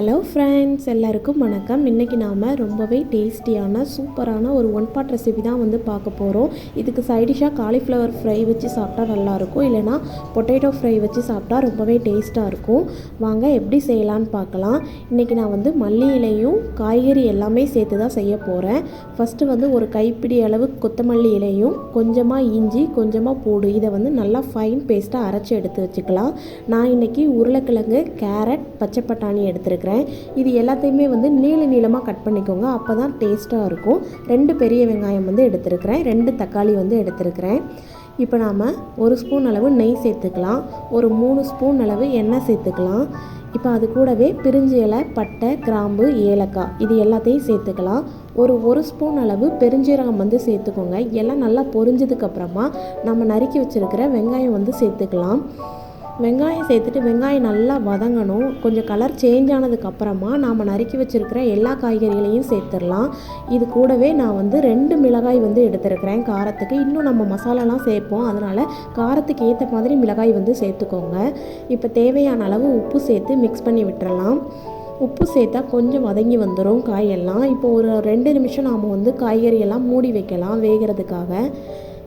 Hello friends, எல்லாருக்கும் வணக்கம். இன்றைக்கி நாம் ரொம்பவே டேஸ்டியான சூப்பரான ஒரு ஒன் பாட் ரெசிபி தான் வந்து பார்க்க போகிறோம். இதுக்கு சைடிஷாக காலிஃப்ளவர் ஃப்ரை வச்சு சாப்பிட்டா நல்லாயிருக்கும், இல்லைனா பொட்டேட்டோ ஃப்ரை வச்சு சாப்பிட்டா ரொம்பவே டேஸ்ட்டாக இருக்கும். வாங்க எப்படி செய்யலான்னு பார்க்கலாம். இன்றைக்கி நான் வந்து மல்லி இலையும் காய்கறி எல்லாமே சேர்த்து தான் செய்ய போகிறேன். ஃபஸ்ட்டு வந்து ஒரு கைப்பிடி அளவு கொத்தமல்லி இலையும் கொஞ்சமாக இஞ்சி கொஞ்சமாக பூடு இதை வந்து நல்லா ஃபைன் பேஸ்ட்டாக அரைச்சி எடுத்து வச்சுக்கலாம். நான் இன்றைக்கி உருளைக்கிழங்கு, கேரட், பச்சை பட்டாணி எடுத்துருக்கேன். இது எல்லாத்தையுமே வந்து நீளமாக கட் பண்ணிக்கோங்க, அப்போ தான் டேஸ்ட்டாக இருக்கும். 2 பெரிய வெங்காயம் வந்து எடுத்துருக்கிறேன், 2 தக்காளி வந்து எடுத்துருக்கிறேன். இப்போ நாம் 1 ஸ்பூன் அளவு நெய் சேர்த்துக்கலாம், ஒரு 3 ஸ்பூன் அளவு எண்ணெய் சேர்த்துக்கலாம். இப்போ அது கூடவே பிரிஞ்சி இலை, பட்டை, கிராம்பு, ஏலக்காய் இது எல்லாத்தையும் சேர்த்துக்கலாம். ஒரு ஸ்பூன் அளவு பெருஞ்சீரகம் வந்து சேர்த்துக்கோங்க. எல்லாம் நல்லா பொரிஞ்சதுக்கப்புறமா நம்ம நறுக்கி வச்சுருக்கிற வெங்காயம் வந்து சேர்த்துக்கலாம். வெங்காயம் சேர்த்துட்டு வெங்காயம் நல்லா வதங்கணும். கொஞ்சம் கலர் சேஞ்ச் ஆனதுக்கப்புறமா நாம் நறுக்கி வச்சுருக்கிற எல்லா காய்கறிகளையும் சேர்த்துடலாம். இது கூடவே நான் வந்து 2 மிளகாய் வந்து எடுத்துருக்கிறேன் காரத்துக்கு. இன்னும் நம்ம மசாலாலாம் சேர்ப்போம், அதனால் காரத்துக்கு ஏற்ற மாதிரி மிளகாய் வந்து சேர்த்துக்கோங்க. இப்போ தேவையான அளவு உப்பு சேர்த்து மிக்ஸ் பண்ணி விட்டுறலாம். உப்பு சேர்த்தா கொஞ்சம் வதங்கி வந்துடும் காயெல்லாம். இப்போ ஒரு 2 நிமிஷம் நாம் வந்து காய்கறியெல்லாம் மூடி வைக்கலாம் வேகிறதுக்காக.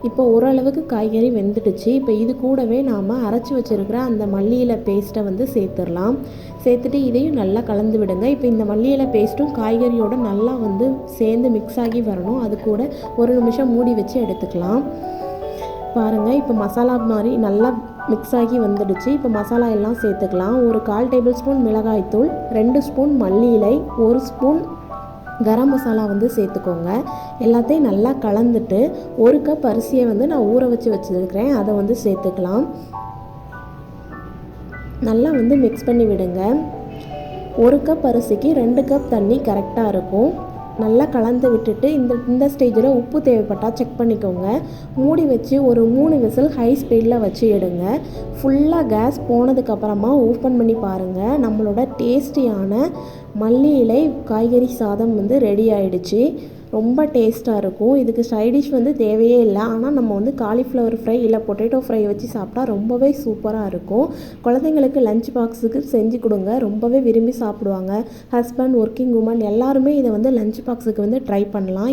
இப்போ ஓரளவுக்கு காய்கறி வெந்துடுச்சு. இப்போ இது கூடவே நாம் அரைச்சி வச்சுருக்கிற அந்த மல்லி இலை பேஸ்ட்டை வந்து சேர்த்துடலாம். சேர்த்துட்டு இதையும் நல்லா கலந்து விடுங்க. இப்போ இந்த மல்லி இலை பேஸ்ட்டும் காய்கறியோடு நல்லா வந்து சேர்ந்து மிக்ஸ் ஆகி வரணும். அது கூட 1 நிமிஷம் மூடி வச்சு எடுத்துக்கலாம். பாருங்கள், இப்போ மசாலா மாதிரி நல்லா மிக்ஸ் ஆகி வந்துடுச்சு. இப்போ மசாலா எல்லாம் சேர்த்துக்கலாம். ஒரு 1/4 டேபிள் ஸ்பூன் மிளகாய்த்தூள், 2 ஸ்பூன் மல்லி இலை, 1 ஸ்பூன் கரம் மசாலா வந்து சேர்த்துக்கோங்க. எல்லாத்தையும் நல்லா கலந்துட்டு 1 கப் அரிசியை வந்து நான் ஊற வச்சுருக்கிறேன், அதை வந்து சேர்த்துக்கலாம். நல்லா வந்து மிக்ஸ் பண்ணி விடுங்க. 1 கப் அரிசிக்கு 2 கப் தண்ணி கரெக்டாக இருக்கும். நல்லா கலந்து விட்டுட்டு இந்த ஸ்டேஜில் உப்பு தேவைப்பட்டால் செக் பண்ணிக்கோங்க. மூடி வச்சு ஒரு 3 விசில் ஹை ஸ்பீடில் வச்சு எடுங்க. ஃபுல்லாக கேஸ் போனதுக்கப்புறமா ஓப்பன் பண்ணி பாருங்கள். நம்மளோட டேஸ்டியான மல்லி இலை காய்கறி சாதம் வந்து ரெடி ஆகிடுச்சு. ரொம்ப டேஸ்ட்டாக இருக்கும். இதுக்கு சைடிஷ் வந்து தேவையே இல்லை. ஆனால் நம்ம வந்து காலிஃப்ளவர் ஃப்ரை இல்லை பொட்டேட்டோ ஃப்ரை வச்சு சாப்பிட்டா ரொம்பவே சூப்பராக இருக்கும். குழந்தைங்களுக்கு லஞ்ச் பாக்ஸுக்கு செஞ்சு கொடுங்க, ரொம்பவே விரும்பி சாப்பிடுவாங்க. ஹஸ்பண்ட், ஒர்க்கிங் உமன் எல்லாருமே இதை வந்து லஞ்ச் பாக்ஸுக்கு வந்து ட்ரை பண்ணலாம்.